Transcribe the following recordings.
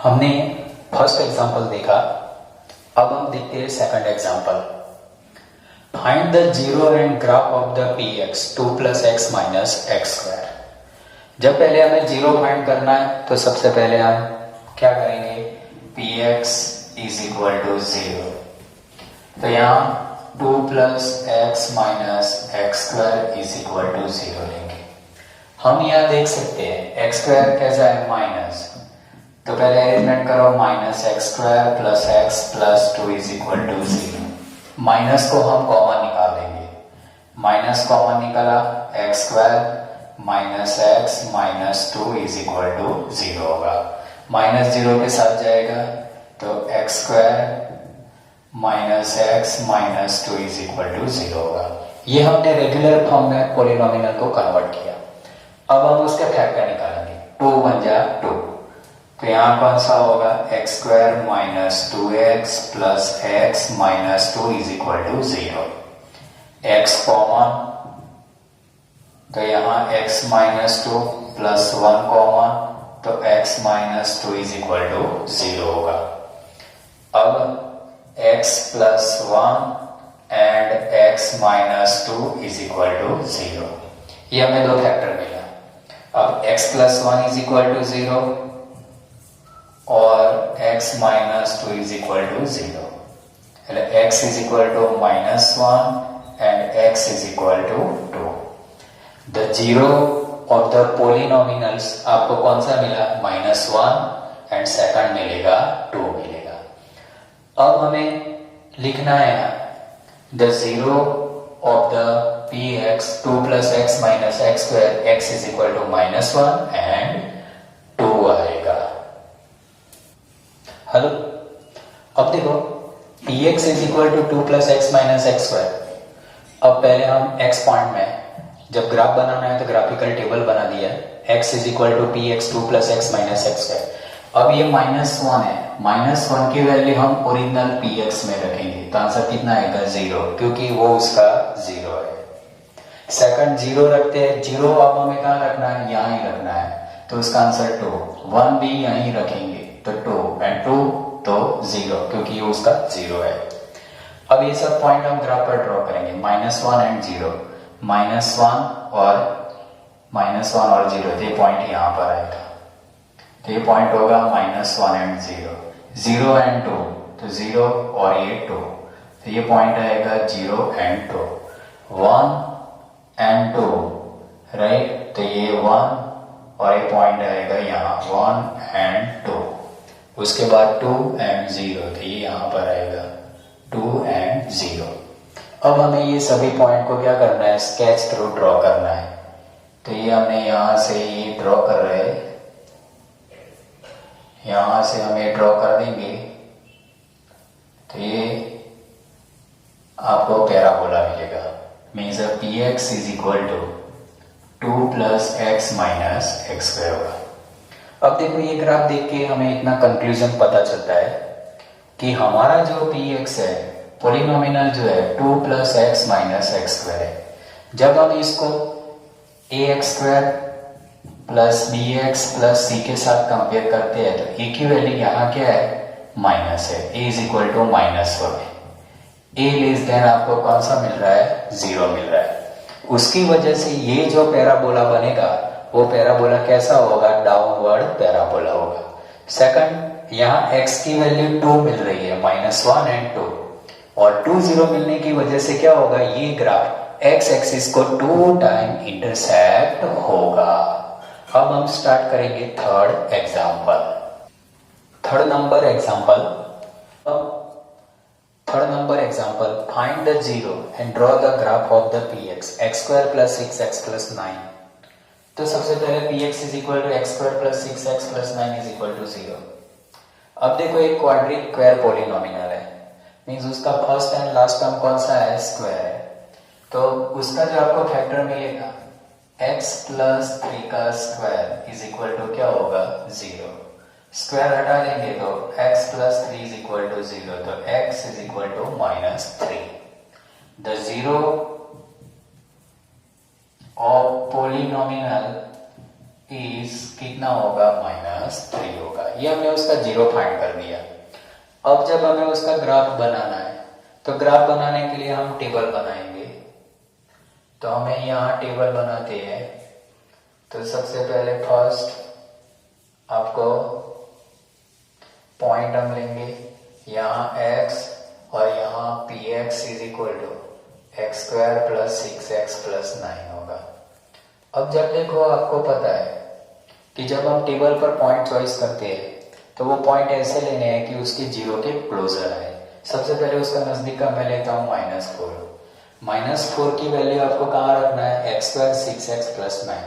हमने first example देखा, अब हम देखते हैं second example. Find the zero and graph of the P X 2 + x - x²। जब पहले हमें जीरो फाइंड करना है तो सबसे पहले हम क्या करेंगे, P X is equal to 0। तो यहाँ 2 + x - x² is equal to 0 लेंगे। हम यहाँ देख सकते हैं x² कैसा है, माइनस, तो पहले अरेंजमेंट करो, -x² + x + 2 is equal to 0। Minus को हम कॉमन निकाल देंगे, माइनस कॉमन निकाला, x² - x - 2 is equal to 0 होगा। माइनस 0 के साथ जाएगा तो x² - x - 2 is equal to 0 होगा। ये हमने रेगुलर फॉर्म में पॉलिनोमियल को कन्वर्ट किया। अब हम उसके फैक्टर निकालेंगे, 2 × 2, तो यहाँ कौन सा होगा, x² - 2x + x - 2 is equal to 0। x common, तो यहाँ x - 2 + 1 कॉमन, तो x - 2 इज इक्वल टू 0 होगा। अब x + 1 and x - 2 is equal to 0। ये हमें दो फैक्टर मिला। अब x + 1 इज इक्वल टू 0 और x - 2 is equal to 0। x is equal to -1 and x is equal to 2। The zero of the polynomials आपको कौन सा मिला, -1 एंड सेकंड मिलेगा 2 मिलेगा। अब हमें लिखना है the zero of the P X 2 + x - x², x is equal to -1 and 2 आएगा। हेलो, अब देखो P X is equal to 2 + x - x²। अब पहले हम x पॉइंट में जब ग्राफ बनाना है तो ग्राफिकल टेबल बना दिया, x is equal to P X 2 + x - x²। अब ये -1 है, -1 की वैल्यू हम ओरिजिनल पी एक्स में रखेंगे, तो आंसर कितना आएगा, 0, क्योंकि वो उसका 0 है। सेकंड 0 रखते हैं, 0 अब हमें कहाँ रखना है, यहाँ ही रखना है, तो उसका आंसर 2। 1 भी यहीं रखेंगे तो 2 एंड 2 तो 0, क्योंकि ये उसका 0 है। अब ये सब पॉइंट हम ग्राफ पर ड्रॉ करेंगे, -1 एंड 0, -1 और 0, तो ये पॉइंट यहाँ पर आएगा, तो ये पॉइंट होगा -1 एंड 0, 0 एंड 2, तो 0 और ये 2, तो ये पॉइंट आएगा 0 एंड 2, 1 एंड 2, राइट, तो ये 1 और ये पॉइंट आएगा यहाँ 1 एंड 2, उसके बाद 2 एंड 0, तो ये यहाँ पर आएगा 2 एंड 0। अब हमें ये सभी पॉइंट को क्या करना है, स्केच थ्रू ड्रॉ करना है, तो ये हमने यहाँ से ये ड्रॉ कर रहे हैं, यहाँ से हम ये ड्रॉ कर देंगे, तो ये आपको पैराबोला मिलेगा, means P X is equal to 2 + x - x² होगा। अब देखो ये ग्राफ देख के हमें इतना कंक्लूजन पता चलता है कि हमारा जो पी एक्स है, पॉलिनोमियल जो है 2 + x - x² है। जब हम इसको ax² + bx + c के साथ कंपेयर करते हैं तो a की वैल्यू यहाँ क्या है, माइनस है, a इज इक्वल टू -1 है। a लेस देन आपको कौन सा मिल रहा है, 0 मिल रहा है। उसकी वजह से ये जो पैराबोला बनेगा वो पैराबोला कैसा होगा, डाउनवर्ड पैराबोला होगा। सेकंड, यहाँ x की वैल्यू 2 मिल रही है, -1 एंड 2, और 2 0 मिलने की वजह से क्या होगा, ये ग्राफ x एक्सिस को 2 टाइम इंटरसेक्ट होगा। अब हम स्टार्ट करेंगे third example. Third number example, find the zero and draw the graph of the P X x² + 6x + 9। तो सबसे पहले P X is equal to x² + 6x + 9 is equal to 0। अब देखो एक क्वाड्रिक स्क्वायर पॉलिनोमियल है, means उसका first and last term कौन सा है, स्क्वायर है, तो उसका जो आपको फैक्टर मिलेगा x + 3 का स्क्वायर इज इक्वल टू क्या होगा, 0। स्क्वायर हटा देंगे तो x + 3 इज इक्वल टू 0, तो x is equal to -3। The zero of polynomial is कितना होगा, -3 होगा। ये हमने उसका जीरो फाइंड कर दिया। अब जब हमें उसका ग्राफ बनाना है तो ग्राफ बनाने के लिए हम टेबल बनाएंगे। तो हमें यहाँ टेबल बनाते हैं। तो सबसे पहले फर्स्ट आपको पॉइंट हम लेंगे, यहाँ x और यहाँ px is equal to x² + 6x + 9 होगा। अब जब देखो आपको पता है कि जब हम टेबल पर पॉइंट चॉइस करते हैं तो वो पॉइंट ऐसे लेने हैं कि उसके जीरो के क्लोजर आए। सबसे पहले उसका नजदीक का मैं लेता हूँ -4। -4 की वैल्यू आपको कहाँ रखना है, x² 6x + 9।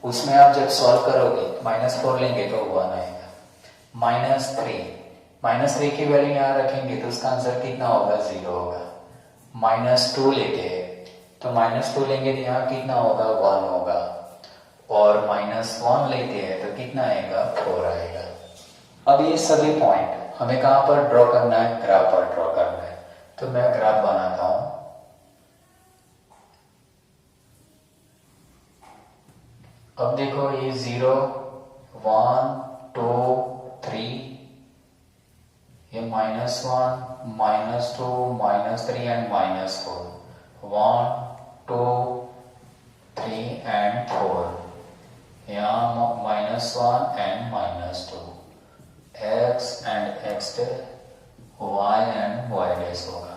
उसमें आप जब सॉल्व करोगे -4 लेंगे तो 1 आएगा। -3 की वैल्यू यहाँ रखेंगे तो उसका आंसर कितना होगा, 0 होगा। -2 लेते हैं तो -2 लेंगे तो यहाँ कितना होगा, 1 होगा। और -1 लेते हैं तो कितना आएगा, 4 आएगा। अब ये सभी पॉइंट हमें कहाँ पर ड्रॉ करना है, ग्राफ पर ड्रॉ करना है। तो मैं ग्राफ बनाता हूं। अब देखो ये 0 1 2 3, ये -1 -2 -3 एंड -4, 1 2 3 एंड 4, यहाँ -1 and -2, x and x y and y dash होगा।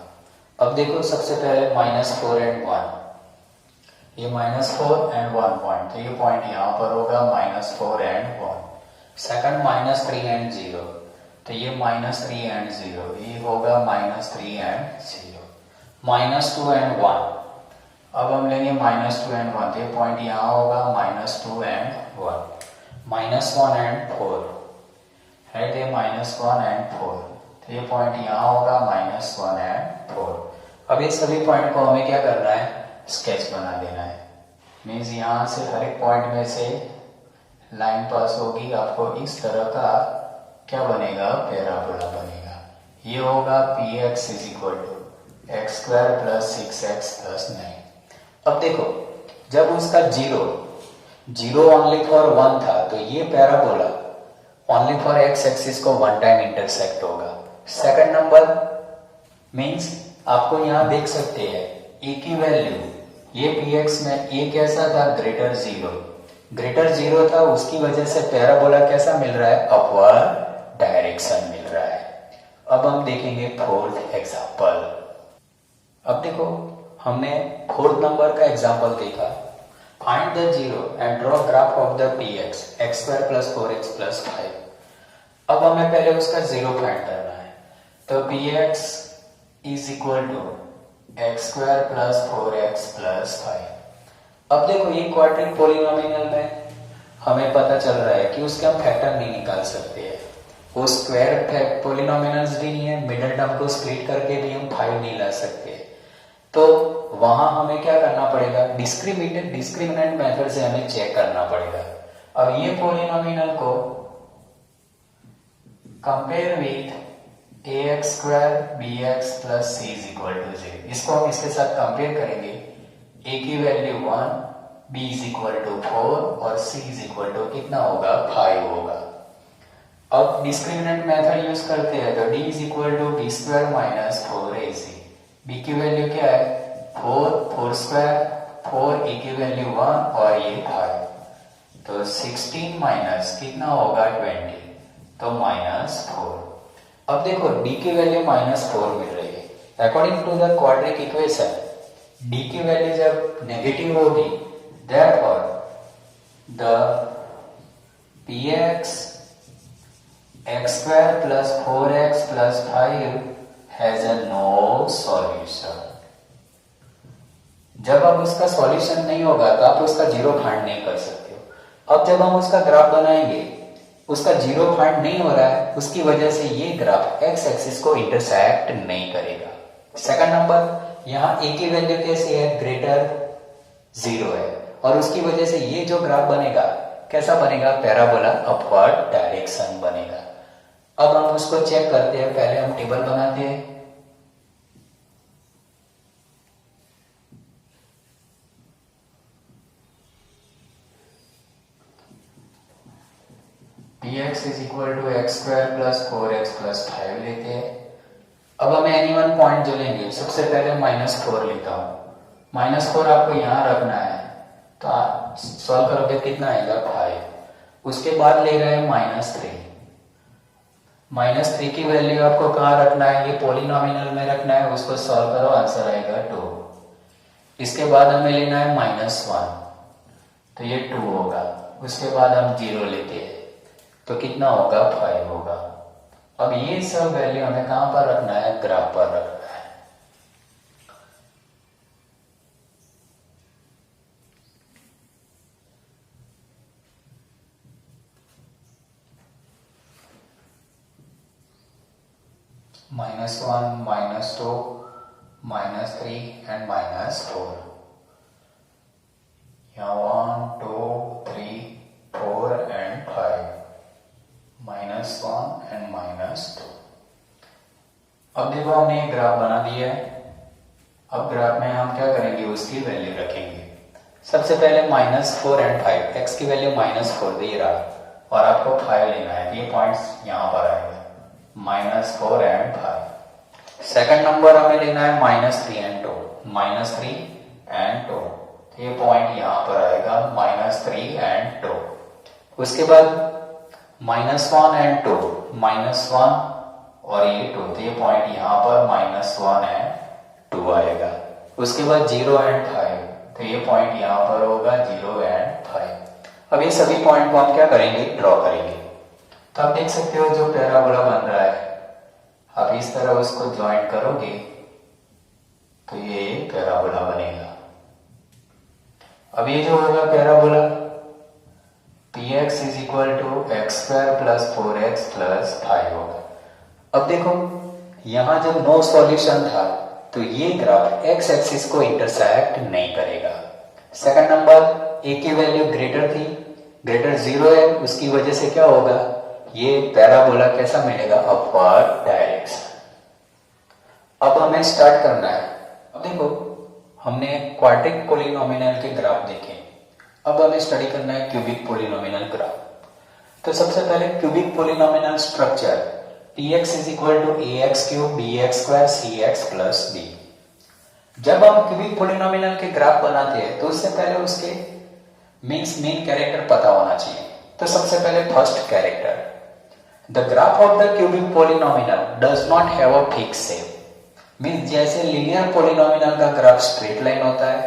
अब देखो सबसे पहले -4 एंड 1, ये -4 एंड 1 पॉइंट, तो ये पॉइंट यहाँ पर होगा -4 एंड 1। सेकंड -3 एंड 0, तो ये -3 एंड 0, ये होगा -3 एंड 0। -2 एंड 1, अब हम लेंगे -2 एंड 1, तो ये पॉइंट यहाँ होगा -2 एंड 1। -1 एंड 4 है, तो -1 एंड 4, तो ये पॉइंट यहाँ होगा -1 एंड 4। अब ये सभी पॉइंट को हमें क्या करना है, स्केच बना देना है। मीन्स यहाँ से हर एक पॉइंट में से लाइन पास होगी, आपको इस तरह का क्या बनेगा, पैराबोला बनेगा। ये होगा px is equal to x² + 6x + 9। अब देखो जब उसका जीरो ओनली फॉर 1 था तो ये parabola only for x axis को 1 टाइम इंटरसेक्ट होगा। सेकंड नंबर मीन्स आपको यहाँ देख सकते हैं a की वैल्यू, ये px में a कैसा था, ग्रेटर जीरो था, उसकी वजह से पैराबोला कैसा मिल रहा है, अपवर्ड डायरेक्शन मिल रहा है। अब हम देखेंगे फोर्थ एग्जांपल। अब देखो हमने फोर्थ नंबर का एग्जांपल देखा, find the zero and draw graph of the px x² + 4x + 5। अब हमें पहले उसका जीरो फाइंड करना है। तो px is equal to x² + 4x + 5। अब देखो ये क्वाड्रिक पॉलिनोमियल में हमें पता चल रहा है कि उसके हम फैक्टर नहीं निकाल सकते हैं, वो स्क्वायर पॉलिनोमियल्स भी नहीं है, मिडिल टर्म को स्प्लिट करके भी हम 5 नहीं ला सकते। तो वहां हमें क्या करना पड़ेगा, डिस्क्रिमिनेंट मेथड से हमें चेक करना पड़ेगा। अब ये पॉलिनोमियल को compare with ax² bx + c = 0, इसको हम इसके साथ कंपेयर करेंगे। a की वैल्यू 1, b = 4 और c = कितना होगा, 5 होगा। अब डिस्क्रिमिनेंट मेथड यूज करते हैं तो d = b² - 4ac, b की वैल्यू क्या है, 4² 4, a की वैल्यू 1 और ये 5, तो 16 माइनस कितना होगा, 20, तो -4। अब देखो d की वैल्यू -4 मिल रही है। According to the quadric equation d की वैल्यू जब नेगेटिव होगी, therefore the px x² + 4x + 5 has a no solution। जब अब उसका सॉल्यूशन नहीं होगा तो आप उसका जीरो फाइंड नहीं कर सकते हो। अब जब हम उसका ग्राफ बनाएंगे, उसका जीरो फाइंड नहीं हो रहा है, उसकी वजह से ये ग्राफ x एक्सिस को इंटरसेक्ट नहीं करेगा। सेकंड नंबर, यहाँ a की वैल्यू कैसी है, ग्रेटर 0 है, और उसकी वजह से ये जो ग्राफ बनेगा कैसा बनेगा, पैराबोला अपवर्ड डायरेक्शन बनेगा। अब हम उसको चेक करते हैं, पहले हम टेबल बनाते हैं। Equal to X square plus 4x plus 5 लेते हैं। अब हमें एनी वन पॉइंट जो लेंगे, सबसे पहले -4 लेता हूँ। -4 आपको यहाँ रखना है, तो आप सॉल्व करोगे कितना आएगा 5। उसके बाद ले रहे हैं -3। -3 की वैल्यू आपको कहाँ रखना है, ये पॉलिनॉमिनल में रखना है, उसको सॉल्व करो, आंसर आएगा 2। इसके बाद हमें लेना है -1, तो ये 2 होगा। उसके बाद हम 0 लेते हैं, तो कितना होगा 5 होगा। अब ये सब वैल्यू हमें कहाँ पर रखना है, ग्राफ पर रखना है। -1, -2, -3 एंड -4। यहाँ 1, 2, 3, 4 एंड 5, -1 एंड -2। अब देखो हमने एक ग्राफ बना दिया है। अब ग्राफ में हम क्या करेंगे, उसकी वैल्यू रखेंगे। सबसे पहले -4 एंड 5, x की वैल्यू -4 दे रहा और आपको 5 लेना है, ये पॉइंट्स यहाँ पर आएगा, -4 एंड 5। सेकंड नंबर हमें लेना है -3 एंड 2, -3 एंड 2, तो ये पॉइंट यहाँ पर आएगा -3 एंड 2। उसके बाद -1 एंड 2, -1 और ये 2, तो ये पॉइंट यहाँ पर -1 एंड 2 आएगा। उसके बाद 0 एंड 5, तो ये पॉइंट यहाँ पर होगा 0 एंड 5। अब ये सभी पॉइंट को हम क्या करेंगे, ड्रॉ करेंगे। तो आप देख सकते हो जो पैराबोला बन रहा है, आप इस तरह उसको ज्वाइन करोगे तो ये पैराबोला बनेगा। अब ये जो होगा parabola, px is equal to X square plus 4x plus 5 होगा। अब देखो यहां जब नो सॉल्यूशन था तो ये ग्राफ x एक्सिस को इंटरसेक्ट नहीं करेगा। सेकंड नंबर, a की वैल्यू ग्रेटर थी, ग्रेटर 0 है, उसकी वजह से क्या होगा, ये पैराबोला कैसा मिलेगा, अपवर्ड डायरेक्शन। अब हमें स्टार्ट करना है। अब देखो हमने क्वाड्रिक पॉलिनॉमियल के ग्राफ देखे, अब हमें स्टडी करना है क्यूबिक पॉलिनॉमियल ग्राफ। तो सबसे पहले cubic polynomial structure, px is equal to ax cube bx square cx plus d। जब हम क्यूबिक पॉलिनॉमियल के ग्राफ बनाते हैं तो उससे पहले उसके मेन कैरेक्टर पता होना चाहिए। तो सबसे पहले first character, the graph of the cubic polynomial does not have a fix shape. Means जैसे लीनियर पॉलिनॉमियल का ग्राफ स्ट्रेट लाइन होता है,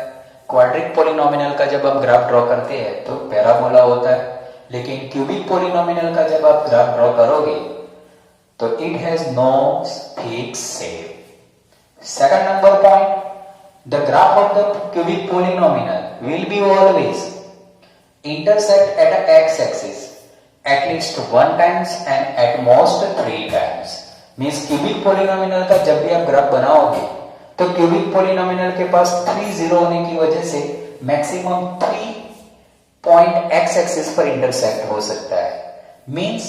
क्वाड्रिक पॉलिनॉमियल का जब हम ग्राफ ड्रॉ करते हैं तो पैराबोला होता है, लेकिन क्यूबिक पॉलिनॉमियल का जब आप ग्राफ ड्रॉ करोगे तो it has no fix shape. Second number point, the graph of the cubic polynomial will be always intersect at a x-axis at least 1 times and at most 3 times। Means cubic polynomial का जब भी आप graph बनाओगे तो cubic polynomial के पास 3 zero होने की वजह से मैक्सिमम 3 पॉइंट x एक्सिस पर इंटरसेक्ट हो सकता है। मीन्स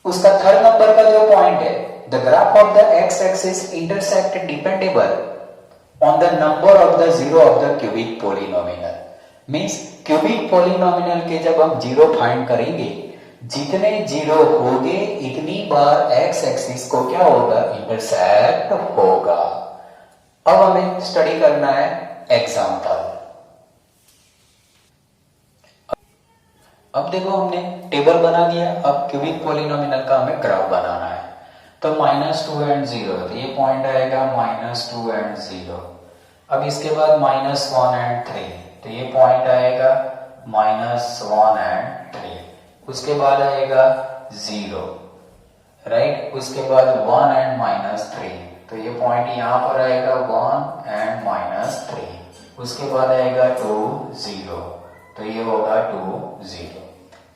उसका थर्ड नंबर का जो पॉइंट है, the graph of the x axis intersect dependable on the number of the zero of the cubic polynomial. Means cubic polynomial के जब हम जीरो फाइंड करेंगे, जितने जीरो होंगे इतनी बार x एक्सिस को क्या होगा, इंटरसेक्ट होगा। अब हमें स्टडी करना है एग्जांपल। अब देखो हमने टेबल बना दिया, अब क्यूबिक पॉलिनॉमियल का हमें ग्राफ बनाना है। तो -2 एंड 0, तो ये पॉइंट आएगा -2 एंड 0। अब इसके बाद -1 एंड 3, तो ये पॉइंट आएगा -1 एंड 3। उसके बाद आएगा 0, राइट। उसके बाद 1 एंड -3, तो ये पॉइंट यहाँ पर आएगा 1 एंड -3। उसके बाद आएगा 2 0, तो ये होगा 2 0।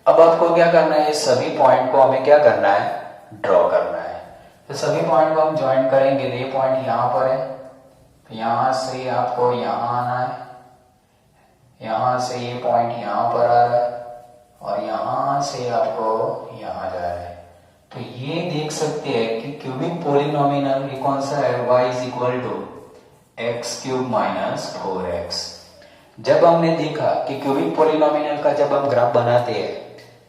अब आपको क्या करना है, ये सभी पॉइंट को हमें क्या करना है, ड्रॉ करना है। तो सभी पॉइंट को हम ज्वाइन करेंगे। ये पॉइंट यहाँ पर है, तो यहां से आपको यहाँ आना है, यहां से ये पॉइंट यहाँ पर आ रहा है और यहां से आपको यहाँ जा रहा है। तो ये देख सकते हैं कि क्यूबिक पॉलिनॉमियल ये कौन सा है, y is equal to X cube minus 4x। जब हमने देखा कि क्यूबिक पॉलिनॉमियल का जब हम ग्राफ बनाते हैं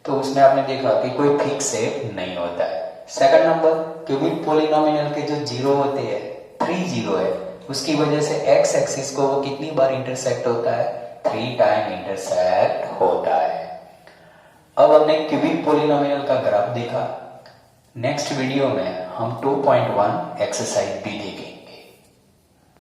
तो उसमें आपने देखा कि कोई फिक्स सेट नहीं होता है। सेकंड नंबर, क्यूबिक पोलिनोमियल के जो जीरो होते हैं, 3 जीरो है, उसकी वजह से एक्स एक्सिस को वो कितनी बार इंटरसेक्ट होता है, 3 टाइम इंटरसेक्ट होता है। अब हमने क्यूबिक पोलिनोमियल का ग्राफ देखा। नेक्स्ट वीडियो में हम 2.1 एक्सरसाइज भी देखेंगे।